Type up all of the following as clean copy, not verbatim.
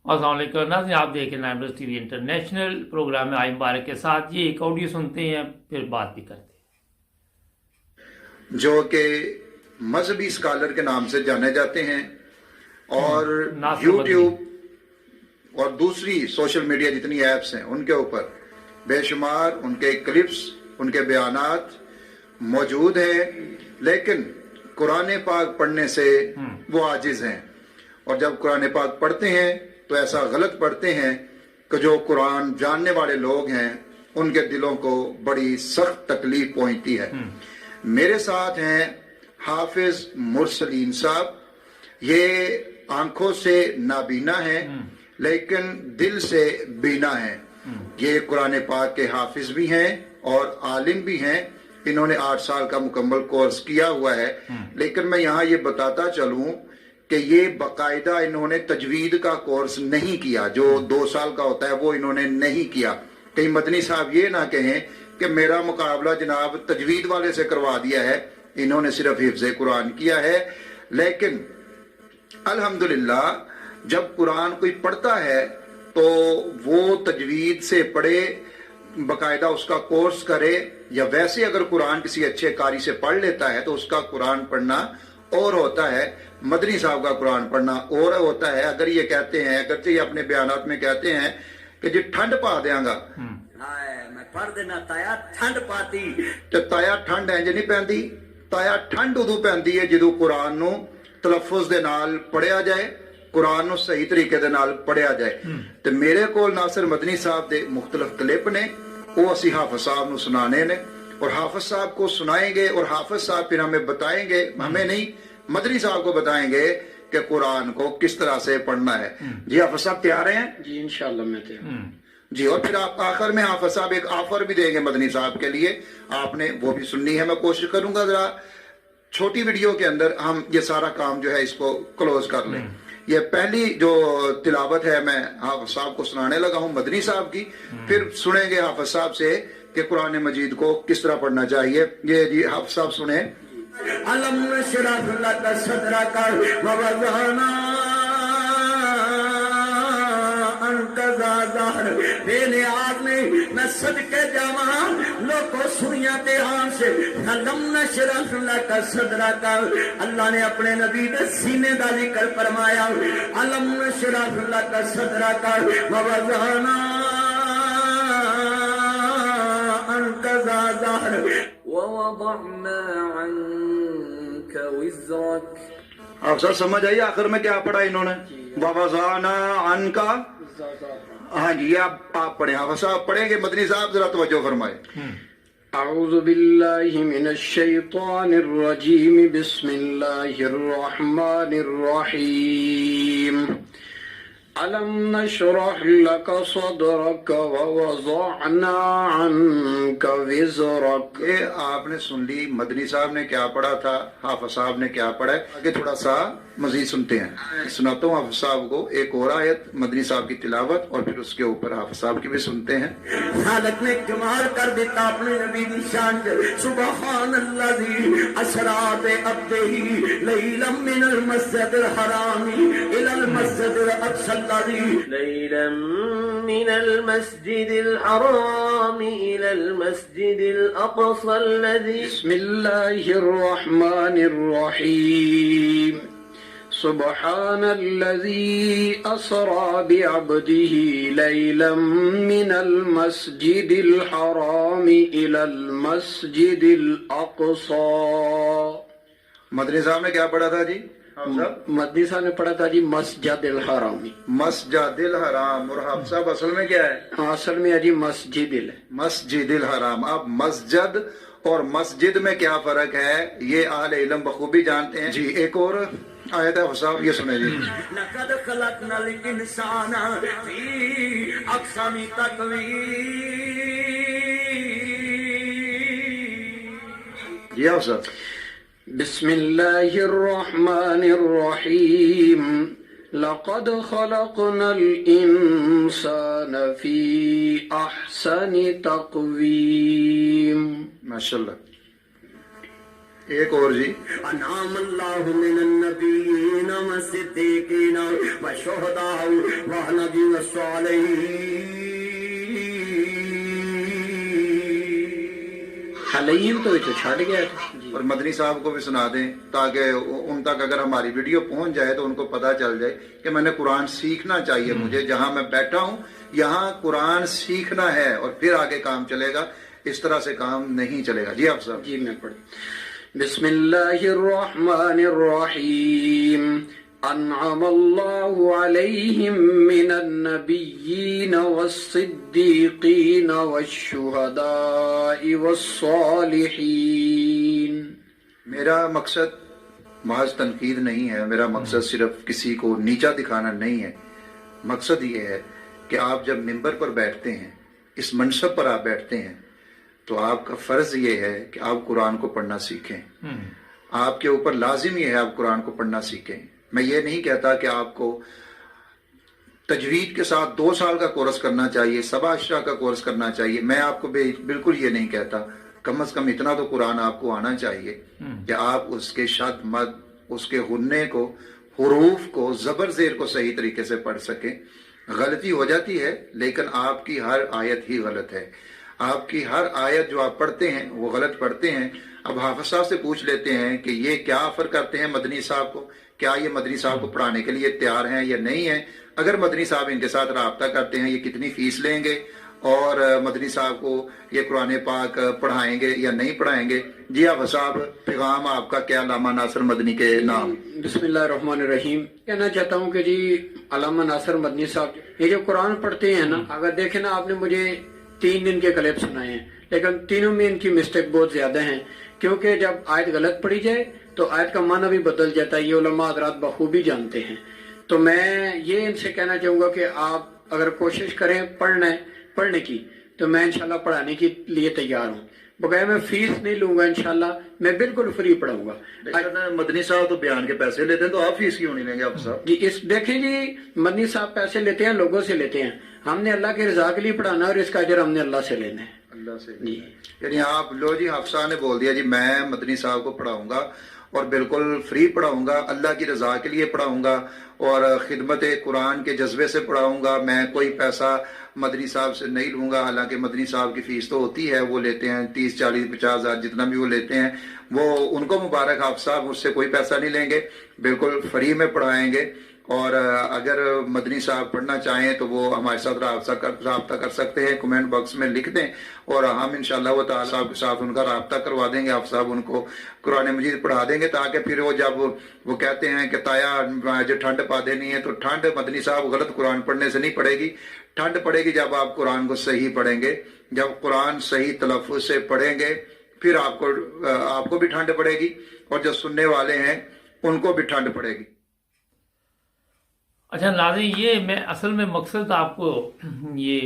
अस्सलाम वालेकुम नाज़रीन, आप देख रहे हैं नाइम टीवी इंटरनेशनल। प्रोग्राम में आई मुबारक के साथ ये एक ऑडियो सुनते हैं, फिर बात भी करते हैं। जो कि मजहबी स्कॉलर के नाम से जाने जाते हैं और यूट्यूब और दूसरी सोशल मीडिया जितनी ऐप्स हैं उनके ऊपर बेशुमार उनके क्लिप्स, उनके बयानात मौजूद हैं, लेकिन कुरान पाक पढ़ने से वो आजिज हैं। और जब कुरान पाक पढ़ते हैं तो ऐसा गलत पढ़ते हैं कि जो कुरान जानने वाले लोग हैं उनके दिलों को बड़ी सख्त तकलीफ पहुंचती है। मेरे साथ हैं हाफिज मुरसलीन साहब। ये आंखों से नाबीना हैं लेकिन दिल से बीना हैं। ये कुरान पाक के हाफिज भी हैं और आलिम भी हैं। इन्होंने 8 साल का मुकम्मल कोर्स किया हुआ है। लेकिन मैं यहाँ ये बताता चलूं कि ये बाकायदा इन्होंने तजवीद का कोर्स नहीं किया, जो 2 साल का होता है वो इन्होंने नहीं किया। कहीं मदनी साहब ये ना कहें कि मेरा मुकाबला जनाब तजवीद वाले से करवा दिया है। इन्होंने सिर्फ हिफ्ज़े कुरान किया है। लेकिन अल्हम्दुलिल्लाह जब कुरान कोई पढ़ता है तो वो तजवीद से पढ़े, बाकायदा उसका कोर्स करे, या वैसे अगर कुरान किसी अच्छे कारी से पढ़ लेता है तो उसका कुरान पढ़ना और होता है, मदनी साहब का कुरान पढ़ना और होता है। अगर ये कहते हैं, अगर ये अपने बयानात में कहते हैं कि जी ठंड पा देंगा, मैं पढ़ देना ताया ठंड पाती, तो ताया ठंड इंज नहीं पैंदी। ताया ठंड उदों पैंदी है ਜਦੋਂ कुरान ਨੂੰ तलफ़ुज़ ਦੇ ਨਾਲ ਪੜਿਆ ਜਾਏ, कुरान ਨੂੰ सही तरीके ਦੇ ਨਾਲ ਪੜਿਆ ਜਾਏ। ਤੇ ਮੇਰੇ ਕੋਲ नासिर मदनी साहब ਦੇ मुख्तलिफ क्लिप ने, वो ਅਸੀਂ हाफिज साहब ਨੂੰ सुनाने ने और हाफिज साहब को सुनाएंगे और हाफिज साहब फिर हमें बताएंगे, हमें नहीं मदनी साहब को बताएंगे कि कुरान को किस तरह से पढ़ना है। जी हाफिज साहब तैयार हैं? जी इंशाअल्लाह मैं तैयार जी। और फिर आप आखिर में हाफिज साहब एक ऑफर भी देंगे मदनी साहब के लिए, आपने वो भी सुननी है। मैं कोशिश करूंगा जरा छोटी वीडियो के अंदर हम ये सारा काम जो है इसको क्लोज कर लें। ये पहली जो तिलावत है मैं हाफिज साहब को सुनाने लगा हूँ मदनी साहब की, फिर सुनेंगे हाफिज साहब से कि कुरान मजीद को किस तरह पढ़ना चाहिए। ये जी हाफिज साहब सुने। अलम नशरह लक सदरक व वज़अना अंका ज़हर। बेने आदमी मैं सदके जावा लोगों सुनिया ते आन से। अलम नशरह लक सदरक, अल्लाह ने अपने नबी दे सीने दा जिक्र फरमाया। अलम नशरह लक सदरक व वज़अना अंका ज़हर ववضعنا عنك وزرك। आप सब समझ आइए आखिर में क्या पढ़ा इन्होंने? ववज़अना अन्का। हाँ जी, आप पढ़े, हाफिज साहब पढ़ेंगे, मदनी साहब जरा तवज्जो फरमाए। अऊज़ु बिल्लाहि मिनश शैतानिर रजीम, बिस्मिल्लाहिर रहमानिर रहीम। अलम नशरह लक सदरक व वज़अना अन्का विज़रक। ये आपने सुन ली मदनी साहब ने क्या पढ़ा था, हाफिज साहब ने क्या पढ़ा है। आगे थोड़ा सा मजीद सुनते हैं। सुनाता हूँ हाफिज साहब को एक और आयत, मदनी साहब की तिलावत, और फिर उसके ऊपर हाफिज साहब की भी सुनते हैं। हालत में कमाल कर देता अपने नबी की शान। सुबहानल्लज़ी असरा बि अब्दिही लैलन मिनल मस्जिदिल हरामी इलल मस्जिदिल अक़सा ليلا من المسجد الحرام إلى المسجد الأقصى الذي بسم الله الرحمن الرحيم سبحان الذي أسرى بعبده ليلا من المسجد الحرام إلى المسجد الأقصى। मदनी साहब ने क्या पढ़ा था जी? मदनी साहब ने पढ़ा था जी मस्जिदिल हरामी। मस्जिदिल हराम। और हाफिज साहब असल में क्या है? असल में है जी मस्जिदिल, मस्जिदिल हराम। आप मस्जिद और मस्जिद में क्या फर्क है ये अहले इल्म बखूबी जानते हैं। जी एक और आयत है साहब, ये सुने जी। लक़द ख़लक़नल इंसान फ़ी अहसनि तक़वीम। जी आप साहब। बिस्मिल्लाहिर रहमानिर रहीम लक़द ख़लक़नल इंसान फ़ी अहसनि तक़वीम। माशाल्लाह। एक और जी, अनाम अल्लाहु मिनन नबिय्यीन व सिद्दीकीन व शुहदा व नबी व सालिहीन। अलैहिम तो ये तो छट गया था जी। और मदनी साहब को भी सुना दें ताकि उन तक अगर हमारी वीडियो पहुंच जाए तो उनको पता चल जाए कि मैंने कुरान सीखना चाहिए, मुझे जहां मैं बैठा हूं यहाँ कुरान सीखना है और फिर आगे काम चलेगा, इस तरह से काम नहीं चलेगा। जी आप साहब। जी मैं पढ़ बिस्मिल्लाहिर्रहमानिर्रहीम अनअमल्लाहु अलैहिम मिनन नबिय्यीन वस्सिद्दीकीन वश्शुहदाइ वस्सालिहीन। मेरा मकसद महज तनकीद नहीं है, मेरा मकसद सिर्फ किसी को नीचा दिखाना नहीं है। मकसद ये है कि आप जब मिंबर पर बैठते हैं, इस मनसब पर आप बैठते हैं, तो आपका फर्ज ये है कि आप कुरान को पढ़ना सीखें। आपके ऊपर लाजिम ये है आप कुरान को पढ़ना सीखें। मैं ये नहीं कहता कि आपको तजवीद के साथ 2 साल का कोर्स करना चाहिए, सबा अशरा का कोर्स करना चाहिए, मैं आपको बिल्कुल ये नहीं कहता। कम से कम इतना तो कुरान आपको आना चाहिए कि आप उसके शद मद, उसके हुन्ने को, हुरूफ को, जबर जेर को सही तरीके से पढ़ सकें। गलती हो जाती है लेकिन आपकी हर आयत ही गलत है। आपकी हर आयत जो आप पढ़ते हैं वो गलत पढ़ते हैं। अब हाफिज साहब से पूछ लेते हैं कि ये क्या ऑफर करते हैं मदनी साहब को, क्या ये मदनी साहब को पढ़ाने के लिए तैयार हैं या नहीं है। अगर मदनी साहब इनके साथ राब्ता करते हैं, ये कितनी फीस लेंगे और मदनी साहब को ये कुरान पाक पढ़ाएंगे या नहीं पढ़ाएंगे। जी हाफिज साहब, पैगाम आपका क्या अल्लामा नासिर मदनी के नाम। बिस्मिल्लाहिर्रहमानिर्रहीम। कहना चाहता हूँ कि जी अल्लामा नासिर मदनी साहब ये जो कुरान पढ़ते हैं ना, अगर देखें ना, आपने मुझे 3 दिन के क्लिप सुनाए हैं, लेकिन तीनों में इनकी मिस्टेक बहुत ज्यादा है। क्योंकि जब आयत गलत पढ़ी जाए तो आयत का माना भी बदल जाता है, ये उलमा हज़रात बखूबी जानते हैं। तो मैं ये इनसे कहना चाहूंगा कि आप अगर कोशिश करें पढ़ने की, तो मैं इंशाल्लाह पढ़ाने के लिए तैयार हूँ। बगैर मैं फीस नहीं लूंगा, इंशाल्लाह मैं बिल्कुल फ्री पढ़ाऊंगा। मदनी साहब तो बयान के पैसे लेते हैं, तो आप फीस क्यों नहीं लेंगे आप साहब? जी देखें जी, मदनी साहब पैसे लेते हैं, लोगों से लेते हैं। हमने अल्लाह के रजा के लिए पढ़ाना है और इसका अजर हमने अल्लाह से लेना है। अल्लाह से जी। यानी आप लो जी, हाफसा ने बोल दिया जी मैं मदनी साहब को पढ़ाऊंगा और बिल्कुल फ्री पढ़ाऊंगा, अल्लाह की रजा के लिए पढ़ाऊंगा और खिदमत कुरान के जज्बे से पढ़ाऊंगा। मैं कोई पैसा मदनी साहब से नहीं लूंगा। हालांकि मदनी साहब की फीस तो होती है, वो लेते हैं 30, 40, 50 हज़ार, जितना भी वो लेते हैं, वो उनको मुबारक। आप साहब उससे कोई पैसा नहीं लेंगे, बिल्कुल फ्री में पढ़ाएंगे। और अगर मदनी साहब पढ़ना चाहें तो वो हमारे साथ राब्ता कर सकते हैं, कमेंट बॉक्स में लिख दें और हम इंशाअल्लाह वो ताला साहब के साथ उनका राब्ता करवा देंगे। आप साहब उनको कुरान मजीद पढ़ा देंगे, ताकि फिर वो जब वो कहते हैं कि ताया जो ठंड पा देनी है, तो ठंड मदनी साहब गलत कुरान पढ़ने से नहीं पड़ेगी। ठंड पड़ेगी जब आप कुरान को सही पढ़ेंगे, जब कुरान सही तलफ़्फ़ुज़ से पढ़ेंगे, फिर आपको भी ठंड पड़ेगी और जो सुनने वाले हैं उनको भी ठंड पड़ेगी। अच्छा नाज़रीन, ये मैं असल में मकसद आपको ये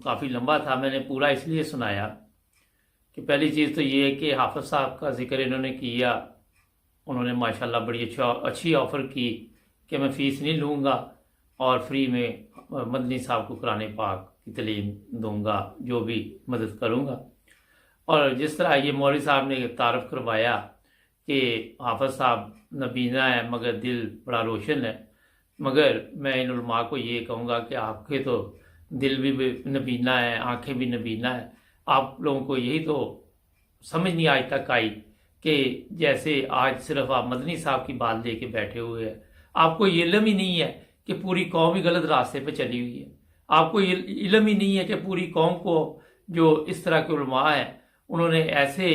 काफ़ी लंबा था, मैंने पूरा इसलिए सुनाया कि पहली चीज़ तो ये है कि हाफिज साहब का जिक्र इन्होंने किया, उन्होंने माशाल्लाह बड़ी अच्छी ऑफ़र की कि मैं फ़ीस नहीं लूँगा और फ्री में मदनी साहब को कुरान पाक की तालीम दूँगा, जो भी मदद करूँगा। और जिस तरह ये मौलवी साहब ने तारफ़ करवाया कि हाफिज साहब नबीना है मगर दिल बड़ा रोशन है, मगर मैं इन उलमा को ये कहूँगा कि आपके तो दिल भी नबीना है, आंखें भी नबीना है। आप लोगों को यही तो समझ नहीं आज तक आई कि जैसे आज सिर्फ आप मदनी साहब की बात लेके बैठे हुए हैं, आपको ये इल्म ही नहीं है कि पूरी कौम ही गलत रास्ते पे चली हुई है। आपको ये इल्म ही नहीं है कि पूरी कौम को जो इस तरह के उलमा हैं उन्होंने ऐसे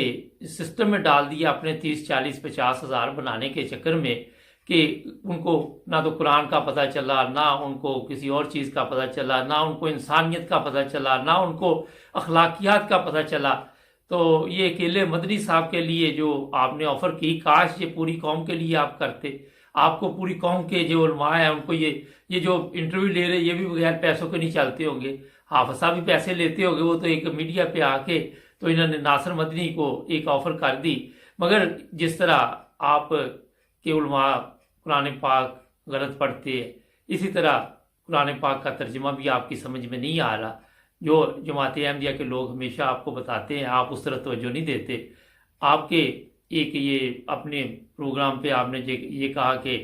सिस्टम में डाल दिया अपने 30, 40, 50 हज़ार बनाने के चक्कर में कि उनको ना तो कुरान का पता चला, ना उनको किसी और चीज़ का पता चला, ना उनको इंसानियत का पता चला, ना उनको अखलाकियात का पता चला। तो ये अकेले मदनी साहब के लिए जो आपने ऑफ़र की, काश ये पूरी कौम के लिए आप करते। आपको पूरी कौम के जो उलमा है उनको ये जो इंटरव्यू ले रहे, ये भी बगैर पैसों के नहीं चलते होंगे। हाफिज साहब भी पैसे लेते होंगे, वो तो एक मीडिया पे आके तो इन्होंने नासिर मदनी को एक ऑफ़र कर दी। मगर जिस तरह आप के उलमा कुरान पाक गलत पढ़ते हैं, इसी तरह कुरान पाक का तर्जुमा भी आपकी समझ में नहीं आ रहा। जो जमात अहमदिया के लोग हमेशा आपको बताते हैं, आप उस तरह तवज्जो नहीं देते। आपके ایک یہ اپنے پروگرام پہ آپ نے یہ کہا کہ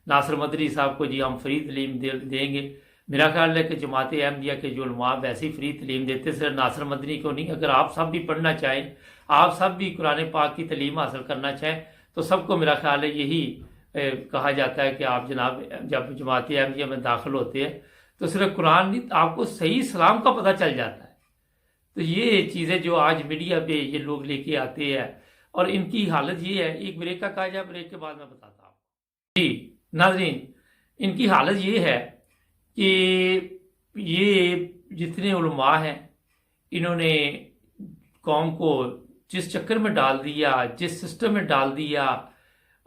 ناصر مدنی صاحب کو جی ہم فری تعلیم دیں گے. میرا خیال ہے کہ جماعت احمدیہ کے جو علماء ویسی فری تعلیم دیتے صرف ناصر مدنی کو نہیں. اگر آپ سب بھی پڑھنا چاہیں، آپ سب بھی قرآن پاک کی تعلیم حاصل کرنا چاہیں تو سب کو میرا خیال ہے یہی کہا جاتا ہے کہ آپ جناب جب جماعت احمدیہ میں داخل ہوتے ہیں تو صرف قرآن نہیں، آپ کو صحیح اسلام کا پتہ چل جاتا ہے. تو یہ چیزیں جو آج میڈیا پہ یہ لوگ لے کے آتے ہیں، اور ان کی حالت یہ ہے، ایک بریک کا کہا جائے، بریک کے بعد میں بتاتا ہوں. جی ناظرین، ان کی حالت یہ ہے کہ یہ جتنے علماء ہیں انہوں نے قوم کو جس چکر میں ڈال دیا، جس سسٹم میں ڈال دیا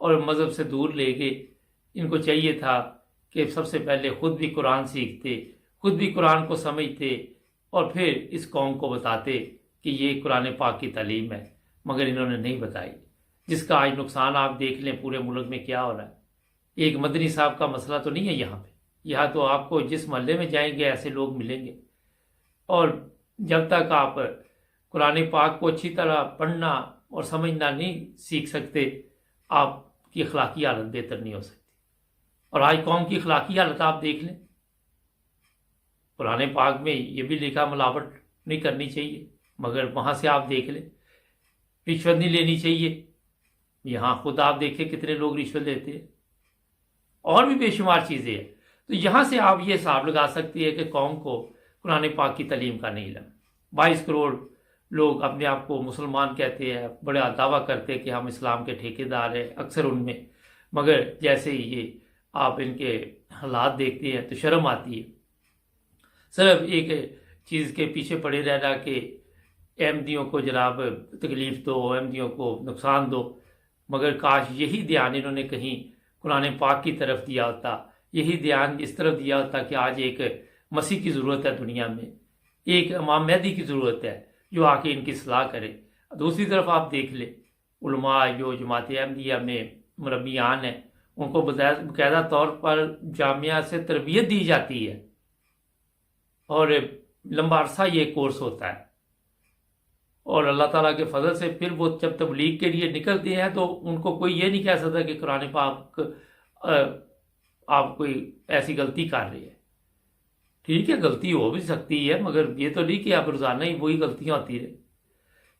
اور مذہب سے دور لے گئے. ان کو چاہیے تھا کہ سب سے پہلے خود بھی قرآن سیکھتے، خود بھی قرآن کو سمجھتے اور پھر اس قوم کو بتاتے کہ یہ قرآن پاک کی تعلیم ہے، مگر انہوں نے نہیں بتائی، جس کا آج نقصان آپ دیکھ لیں پورے ملک میں کیا ہو رہا ہے. ایک مدنی صاحب کا مسئلہ تو نہیں ہے یہاں پہ، یہاں تو آپ کو جس محلے میں جائیں گے ایسے لوگ ملیں گے، اور جب تک آپ قرآن پاک کو اچھی طرح پڑھنا اور سمجھنا نہیں سیکھ سکتے آپ کی اخلاقی حالت بہتر نہیں ہو سکتی. اور آج قوم کی اخلاقی حالت آپ دیکھ لیں، قرآن پاک میں یہ بھی لکھا ملاوٹ نہیں کرنی چاہیے، مگر وہاں سے آپ دیکھ لیں رشوت نہیں لینی چاہیے. یہاں خود آپ دیکھیں کتنے لوگ رشوت لیتے ہیں، اور بھی بے شمار چیزیں ہیں. تو یہاں سے آپ یہ حساب لگا سکتے ہیں کہ قوم کو قرآن پاک کی تعلیم کا نہیں علم. 22 کروڑ لوگ اپنے آپ کو مسلمان کہتے ہیں، بڑا دعویٰ کرتے ہیں کہ ہم اسلام کے ٹھیکیدار ہیں اکثر ان میں، مگر جیسے ہی یہ آپ ان کے حالات دیکھتے ہیں تو شرم آتی ہے. صرف ایک چیز کے پیچھے پڑے رہنا کہ احمدیوں کو جناب تکلیف دو، احمدیوں کو نقصان دو، مگر کاش یہی دھیان انہوں نے کہیں قرآن پاک کی طرف دیا ہوتا، یہی دھیان اس طرف دیا ہوتا کہ آج ایک مسیح کی ضرورت ہے دنیا میں، ایک امام مہدی کی ضرورت ہے جو آ کے ان کی اصلاح کرے. دوسری طرف آپ دیکھ لیں علماء جو جماعت احمدیہ میں مربیان ہیں، ان کو باقاعدہ طور پر جامعہ سے تربیت دی جاتی ہے اور لمبا عرصہ یہ کورس ہوتا ہے، اور اللہ تعالیٰ کے فضل سے پھر وہ جب تبلیغ کے لیے نکلتے ہیں تو ان کو کوئی یہ نہیں کہہ سکتا کہ قرآن پاک آپ کوئی ایسی غلطی کر رہی ہے. ٹھیک ہے غلطی ہو بھی سکتی ہے، مگر یہ تو نہیں کہ آپ روزانہ ہی وہی غلطیاں ہوتی رہے،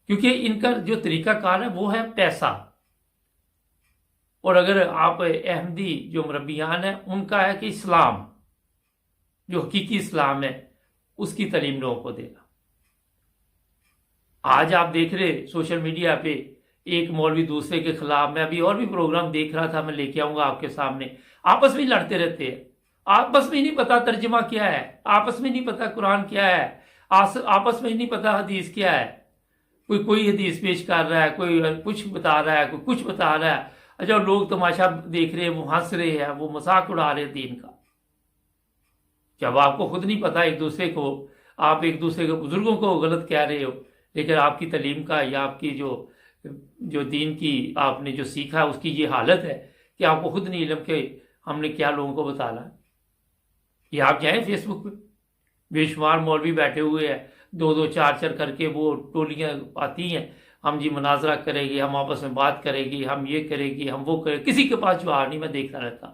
کیونکہ ان کا جو طریقہ کار ہے وہ ہے پیسہ. اور اگر آپ احمدی جو مربیان ہیں ان کا ہے کہ اسلام جو حقیقی اسلام ہے اس کی تعلیم لوگوں کو دینا. آج آپ دیکھ رہے سوشل میڈیا پہ ایک مولوی دوسرے کے خلاف، میں ابھی اور بھی پروگرام دیکھ رہا تھا، میں لے کے آؤں گا آپ کے سامنے، آپس میں لڑتے رہتے ہیں، آپس میں نہیں پتا ترجمہ کیا ہے، آپس میں نہیں پتا قرآن کیا ہے، آپس میں نہیں پتا حدیث کیا ہے. کوئی حدیث پیش کر رہا ہے، کوئی کچھ بتا رہا ہے، کوئی کچھ بتا رہا ہے. اچھا لوگ تماشا دیکھ رہے ہیں، وہ ہنس رہے ہیں، وہ مذاق اڑا رہے ہیں دین کا. جب آپ کو خود نہیں پتا ایک دوسرے کو، آپ ایک دوسرے کے بزرگوں کو غلط کہہ رہے ہو، لیکن آپ کی تعلیم کا یا آپ کی جو دین کی آپ نے جو سیکھا اس کی یہ حالت ہے کہ آپ کو خود نہیں علم کہ ہم نے کیا لوگوں کو بتانا. یہ آپ جائیں فیس بک پہ بے شمار مولوی بیٹھے ہوئے ہیں، 2 4 کر کے وہ ٹولیاں آتی ہیں، ہم جی مناظرہ کریں گے، ہم آپس میں بات کریں گے، ہم یہ کریں گے، ہم وہ کریں، کسی کے پاس جواب نہیں. میں دیکھتا رہتا.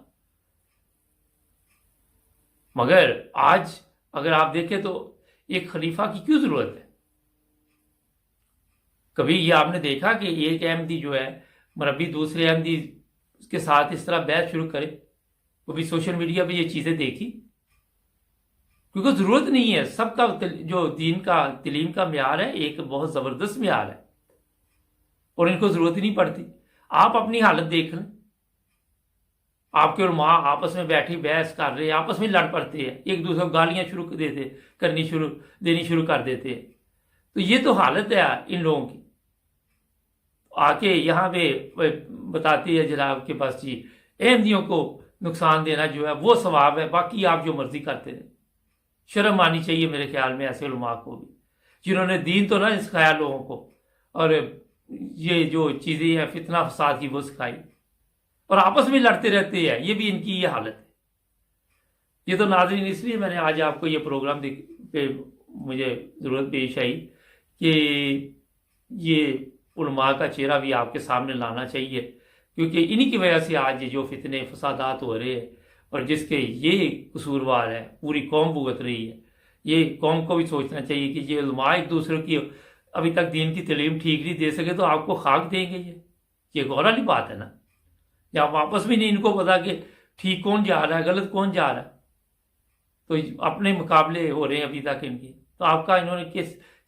مگر آج اگر آپ دیکھیں تو ایک خلیفہ کی کیوں ضرورت ہے؟ کبھی یہ آپ نے دیکھا کہ ایک احمدی جو ہے مربی دوسرے احمدی کے ساتھ اس طرح بحث شروع کرے؟ کبھی سوشل میڈیا پہ یہ چیزیں دیکھی؟ کیونکہ ضرورت نہیں ہے. سب کا جو دین کا تعلیم کا معیار ہے ایک بہت زبردست معیار ہے، اور ان کو ضرورت ہی نہیں پڑتی. آپ اپنی حالت دیکھ لیں، آپ کے علماء آپس میں بیٹھی بحث کر رہے ہیں، آپس میں لڑ پڑتے ہیں، ایک دوسرے کو گالیاں دینی شروع کر دیتے ہیں. تو یہ تو حالت ہے ان لوگوں کی. آ کے یہاں پہ بتاتی ہے جناب کے پاس جی احمدیوں کو نقصان دینا جو ہے وہ ثواب ہے، باقی آپ جو مرضی کرتے رہے. شرم آنی چاہیے میرے خیال میں ایسے علماء کو بھی، جنہوں نے دین تو نہ سکھایا لوگوں کو، اور یہ جو چیزیں ہیں فتنہ فساد کی وہ سکھائی، اور آپس میں لڑتے رہتے ہیں. یہ بھی ان کی یہ حالت ہے. یہ تو ناظرین اس لیے میں نے آج آپ کو یہ پروگرام پہ مجھے ضرورت پیش آئی کہ یہ उलमा का चेहरा भी आपके सामने लाना चाहिए, क्योंकि इन्हीं की वजह से आज ये जो फितने फसादात हो रहे हैं और जिसके ये कसूरवार है पूरी कौम भुगत रही है। ये कौम को भी सोचना चाहिए कि ये उलमा एक दूसरे की अभी तक दीन की तालीम ठीक नहीं दे सके तो आपको खाक देंगे। ये गौर वाली बात है ना। या वापस भी नहीं इनको पता कि ठीक कौन जा रहा है गलत कौन जा रहा है, तो अपने मुकाबले हो रहे हैं अभी तक इनके। तो आपका इन्होंने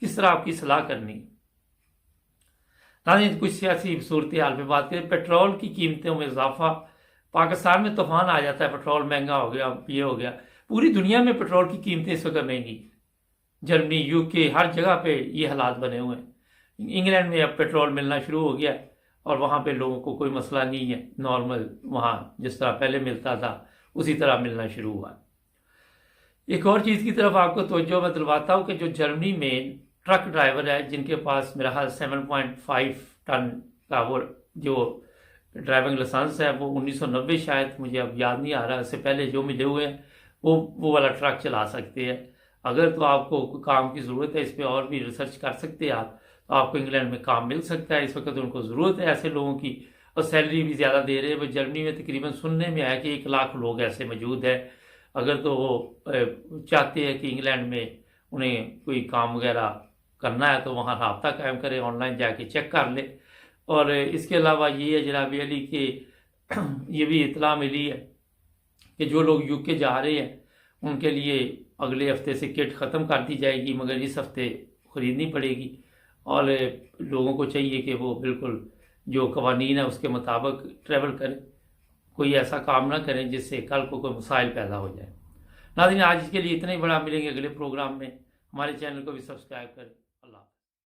किस तरह आपकी सलाह करनी है। नाज़रीन, कुछ सियासी सूरत हाल पे बात करें। पेट्रोल की कीमतों में इजाफा, पाकिस्तान में तूफान आ जाता है, पेट्रोल महंगा हो गया, ये हो गया। पूरी दुनिया में पेट्रोल की कीमतें इस वक्त महंगी, जर्मनी, यूके, हर जगह पे ये हालात बने हुए हैं। इंग्लैंड में अब पेट्रोल मिलना शुरू हो गया और वहाँ पे लोगों को कोई मसला नहीं है, नॉर्मल वहाँ जिस तरह पहले मिलता था उसी तरह मिलना शुरू हुआ। एक और चीज़ की तरफ आपको तवज्जो मैं दिलवाता हूँ कि जो जर्मनी में ट्रक ड्राइवर है जिनके पास मेरा हाल 7.5 टन का वो जो ड्राइविंग लाइसेंस है, वो 1990 शायद, मुझे अब याद नहीं आ रहा, इससे पहले जो मिले हुए हैं वो वाला ट्रक चला सकते हैं। अगर तो आपको काम की ज़रूरत है, इस पर और भी रिसर्च कर सकते हैं आप, तो आपको इंग्लैंड में काम मिल सकता है। इस वक्त उनको ज़रूरत है ऐसे लोगों की, और सैलरी भी ज़्यादा दे रहे हैं। वो जर्मनी में तकरीबन सुनने में आया कि 1 लाख लोग ऐसे मौजूद है। अगर तो वो चाहते हैं कि इंग्लैंड में उन्हें कोई काम वगैरह करना है तो वहाँ रब्ता कायम करें, ऑनलाइन जाके चेक कर ले। और इसके अलावा ये है जनाब अली के ये भी इतला मिली है कि जो लोग यूके जा रहे हैं उनके लिए अगले हफ्ते से किट ख़त्म कर दी जाएगी, मगर इस हफ्ते ख़रीदनी पड़ेगी। और लोगों को चाहिए कि वो बिल्कुल जो कवानीन है उसके मुताबिक ट्रैवल करें, कोई ऐसा काम ना करें जिससे कल को कोई मसाइल पैदा हो जाए। नाज़रीन, आज के लिए इतना ही बड़ा, मिलेंगे अगले प्रोग्राम में। हमारे चैनल को भी सब्सक्राइब करें।